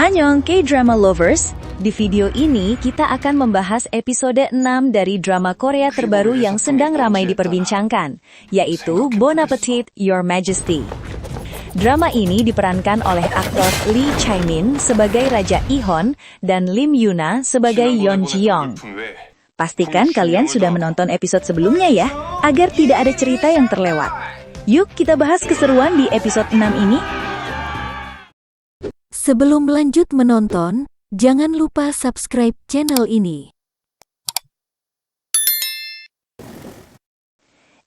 Annyeong K-drama lovers, di video ini kita akan membahas episode 6 dari drama Korea terbaru yang sedang ramai diperbincangkan, yaitu Bon Appetit, Your Majesty. Drama ini diperankan oleh aktor Lee Chae-min sebagai Raja Ihon dan Lim Yuna sebagai Yeon Ji-young. Pastikan kalian sudah menonton episode sebelumnya ya, agar tidak ada cerita yang terlewat. Yuk kita bahas keseruan di episode 6 ini. Sebelum lanjut menonton, jangan lupa subscribe channel ini.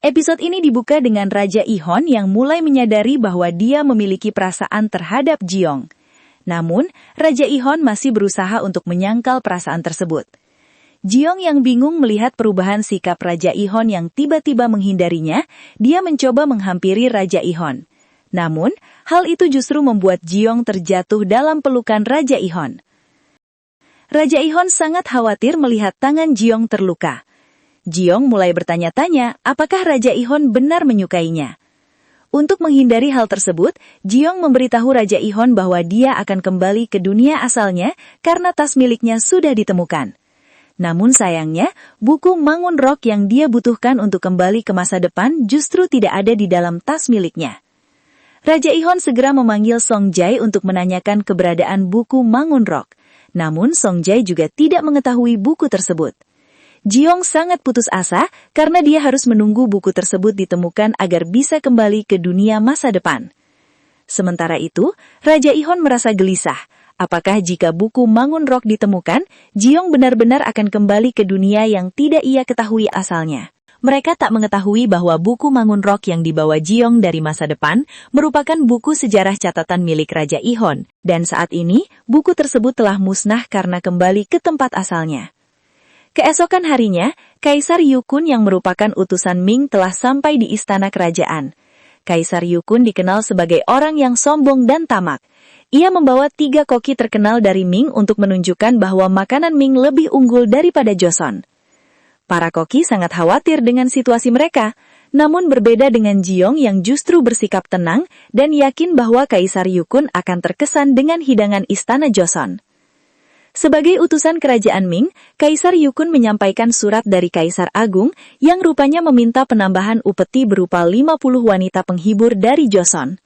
Episode ini dibuka dengan Raja Ihon yang mulai menyadari bahwa dia memiliki perasaan terhadap Ji-young. Namun, Raja Ihon masih berusaha untuk menyangkal perasaan tersebut. Ji-young yang bingung melihat perubahan sikap Raja Ihon yang tiba-tiba menghindarinya, dia mencoba menghampiri Raja Ihon. Namun, hal itu justru membuat Ji-young terjatuh dalam pelukan Raja Ihon. Raja Ihon sangat khawatir melihat tangan Ji-young terluka. Ji-young mulai bertanya-tanya apakah Raja Ihon benar menyukainya. Untuk menghindari hal tersebut, Ji-young memberitahu Raja Ihon bahwa dia akan kembali ke dunia asalnya karena tas miliknya sudah ditemukan. Namun sayangnya, buku Mangun Rock yang dia butuhkan untuk kembali ke masa depan justru tidak ada di dalam tas miliknya. Raja Ihon segera memanggil Song Jae untuk menanyakan keberadaan buku Mangun Rock. Namun Song Jae juga tidak mengetahui buku tersebut. Ji-young sangat putus asa karena dia harus menunggu buku tersebut ditemukan agar bisa kembali ke dunia masa depan. Sementara itu, Raja Ihon merasa gelisah. Apakah jika buku Mangun Rock ditemukan, Ji-young benar-benar akan kembali ke dunia yang tidak ia ketahui asalnya? Mereka tak mengetahui bahwa buku Mangun Rock yang dibawa Ji-young dari masa depan merupakan buku sejarah catatan milik Raja Ihon, dan saat ini buku tersebut telah musnah karena kembali ke tempat asalnya. Keesokan harinya, Kaisar Yukun yang merupakan utusan Ming telah sampai di istana kerajaan. Kaisar Yukun dikenal sebagai orang yang sombong dan tamak. Ia membawa 3 koki terkenal dari Ming untuk menunjukkan bahwa makanan Ming lebih unggul daripada Joseon. Para koki sangat khawatir dengan situasi mereka, namun berbeda dengan Ji-young yang justru bersikap tenang dan yakin bahwa Kaisar Yukun akan terkesan dengan hidangan istana Joseon. Sebagai utusan kerajaan Ming, Kaisar Yukun menyampaikan surat dari Kaisar Agung yang rupanya meminta penambahan upeti berupa 50 wanita penghibur dari Joseon.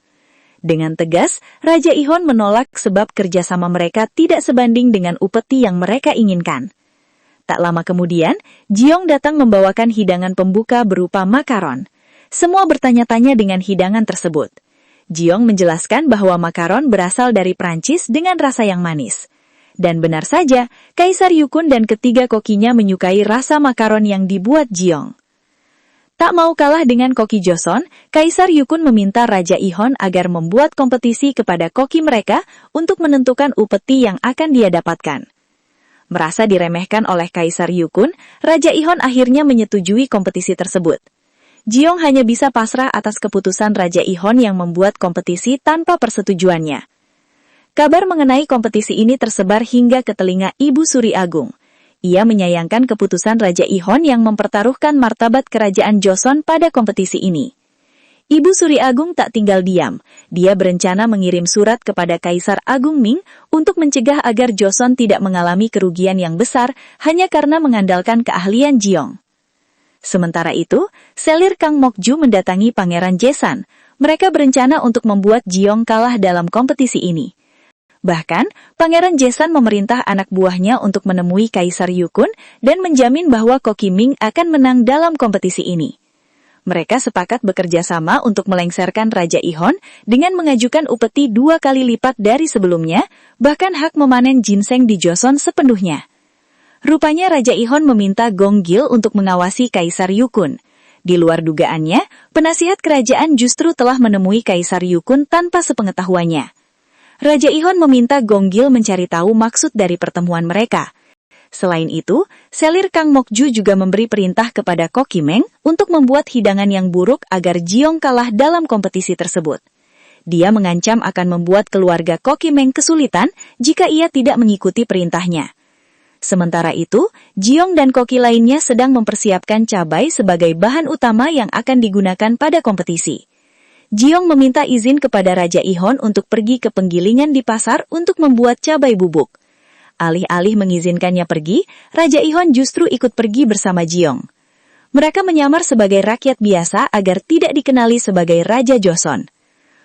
Dengan tegas, Raja Ihon menolak sebab kerjasama mereka tidak sebanding dengan upeti yang mereka inginkan. Tak lama kemudian, Ji-young datang membawakan hidangan pembuka berupa makaron. Semua bertanya-tanya dengan hidangan tersebut. Ji-young menjelaskan bahwa makaron berasal dari Prancis dengan rasa yang manis. Dan benar saja, Kaisar Yukun dan ketiga kokinya menyukai rasa makaron yang dibuat Ji-young. Tak mau kalah dengan koki Joseon, Kaisar Yukun meminta Raja Ihon agar membuat kompetisi kepada koki mereka untuk menentukan upeti yang akan dia dapatkan. Merasa diremehkan oleh Kaisar Yukun, Raja Ihon akhirnya menyetujui kompetisi tersebut. Ji-young hanya bisa pasrah atas keputusan Raja Ihon yang membuat kompetisi tanpa persetujuannya. Kabar mengenai kompetisi ini tersebar hingga ke telinga Ibu Suri Agung. Ia menyayangkan keputusan Raja Ihon yang mempertaruhkan martabat kerajaan Joseon pada kompetisi ini. Ibu Suri Agung tak tinggal diam. Dia berencana mengirim surat kepada Kaisar Agung Ming untuk mencegah agar Joseon tidak mengalami kerugian yang besar hanya karena mengandalkan keahlian Ji-young. Sementara itu, selir Kang Mok-ju mendatangi Pangeran Jaesan. Mereka berencana untuk membuat Ji-young kalah dalam kompetisi ini. Bahkan, Pangeran Jaesan memerintah anak buahnya untuk menemui Kaisar Yukun dan menjamin bahwa koki Ming akan menang dalam kompetisi ini. Mereka sepakat bekerja sama untuk melengsarkan Raja Ihon dengan mengajukan upeti 2 kali lipat dari sebelumnya, bahkan hak memanen ginseng di Joseon sepenuhnya. Rupanya Raja Ihon meminta Gong Gil untuk mengawasi Kaisar Yukun. Di luar dugaannya, penasihat kerajaan justru telah menemui Kaisar Yukun tanpa sepengetahuannya. Raja Ihon meminta Gong Gil mencari tahu maksud dari pertemuan mereka. Selain itu, selir Kang Mok-ju juga memberi perintah kepada Koki Meng untuk membuat hidangan yang buruk agar Ji-young kalah dalam kompetisi tersebut. Dia mengancam akan membuat keluarga Koki Meng kesulitan jika ia tidak mengikuti perintahnya. Sementara itu, Ji-young dan koki lainnya sedang mempersiapkan cabai sebagai bahan utama yang akan digunakan pada kompetisi. Jiong meminta izin kepada Raja Ihon untuk pergi ke penggilingan di pasar untuk membuat cabai bubuk. Alih-alih mengizinkannya pergi, Raja Ihon justru ikut pergi bersama Jiong. Mereka menyamar sebagai rakyat biasa agar tidak dikenali sebagai Raja Joseon.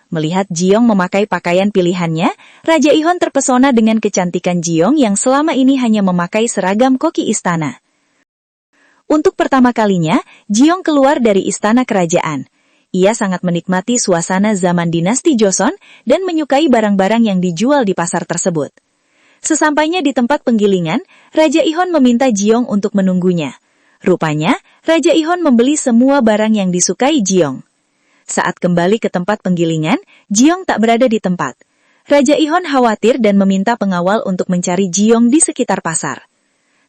Melihat Jiong memakai pakaian pilihannya, Raja Ihon terpesona dengan kecantikan Jiong yang selama ini hanya memakai seragam koki istana. Untuk pertama kalinya, Jiong keluar dari istana kerajaan. Ia sangat menikmati suasana zaman dinasti Joseon dan menyukai barang-barang yang dijual di pasar tersebut. Sesampainya di tempat penggilingan, Raja Ihon meminta Jiong untuk menunggunya. Rupanya, Raja Ihon membeli semua barang yang disukai Jiong. Saat kembali ke tempat penggilingan, Jiong tak berada di tempat. Raja Ihon khawatir dan meminta pengawal untuk mencari Jiong di sekitar pasar.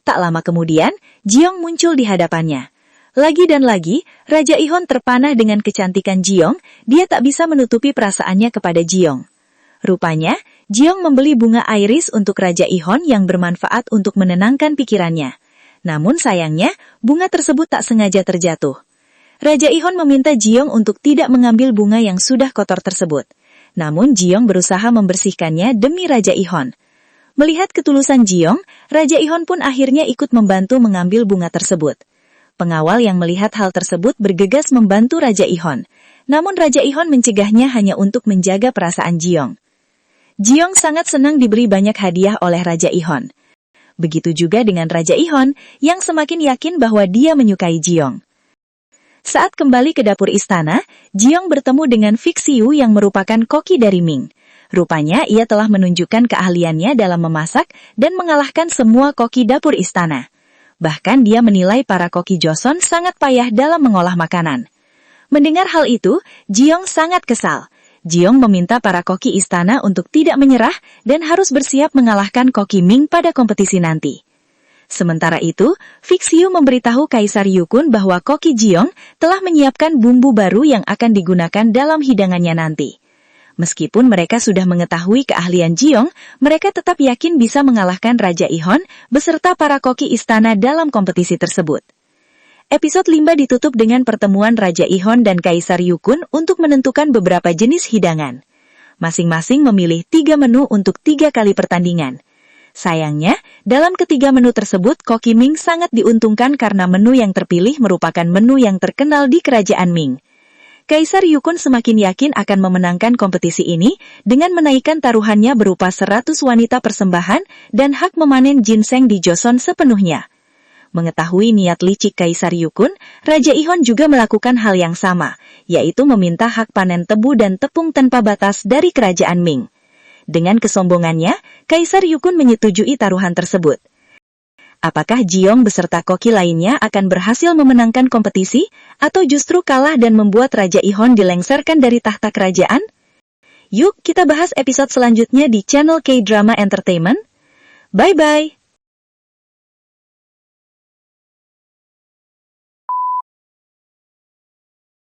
Tak lama kemudian, Jiong muncul di hadapannya. Lagi dan lagi, Raja Ihon terpanah dengan kecantikan Jiong, dia tak bisa menutupi perasaannya kepada Jiong. Rupanya, Jiong membeli bunga iris untuk Raja Ihon yang bermanfaat untuk menenangkan pikirannya. Namun sayangnya, bunga tersebut tak sengaja terjatuh. Raja Ihon meminta Jiong untuk tidak mengambil bunga yang sudah kotor tersebut. Namun Jiong berusaha membersihkannya demi Raja Ihon. Melihat ketulusan Jiong, Raja Ihon pun akhirnya ikut membantu mengambil bunga tersebut. Pengawal yang melihat hal tersebut bergegas membantu Raja Ihon. Namun Raja Ihon mencegahnya hanya untuk menjaga perasaan Jiong. Jiong sangat senang diberi banyak hadiah oleh Raja Ihon. Begitu juga dengan Raja Ihon yang semakin yakin bahwa dia menyukai Jiong. Saat kembali ke dapur istana, Jiong bertemu dengan Fixiu yang merupakan koki dari Ming. Rupanya ia telah menunjukkan keahliannya dalam memasak dan mengalahkan semua koki dapur istana. Bahkan dia menilai para koki Joseon sangat payah dalam mengolah makanan. Mendengar hal itu, Jiong sangat kesal. Jiong meminta para koki istana untuk tidak menyerah dan harus bersiap mengalahkan koki Ming pada kompetisi nanti. Sementara itu, Fixiu memberitahu Kaisar Yukun bahwa koki Jiong telah menyiapkan bumbu baru yang akan digunakan dalam hidangannya nanti. Meskipun mereka sudah mengetahui keahlian Jiong, mereka tetap yakin bisa mengalahkan Raja Ihon beserta para koki istana dalam kompetisi tersebut. Episode 5 ditutup dengan pertemuan Raja Ihon dan Kaisar Yukun untuk menentukan beberapa jenis hidangan. Masing-masing memilih 3 menu untuk 3 kali pertandingan. Sayangnya, dalam ketiga menu tersebut, koki Ming sangat diuntungkan karena menu yang terpilih merupakan menu yang terkenal di kerajaan Ming. Kaisar Yukun semakin yakin akan memenangkan kompetisi ini dengan menaikkan taruhannya berupa 100 wanita persembahan dan hak memanen ginseng di Joseon sepenuhnya. Mengetahui niat licik Kaisar Yukun, Raja Ihon juga melakukan hal yang sama, yaitu meminta hak panen tebu dan tepung tanpa batas dari kerajaan Ming. Dengan kesombongannya, Kaisar Yukun menyetujui taruhan tersebut. Apakah Jiong beserta koki lainnya akan berhasil memenangkan kompetisi, atau justru kalah dan membuat Raja Ihon dilengsarkan dari tahta kerajaan? Yuk kita bahas episode selanjutnya di channel K-Drama Entertainment. Bye-bye!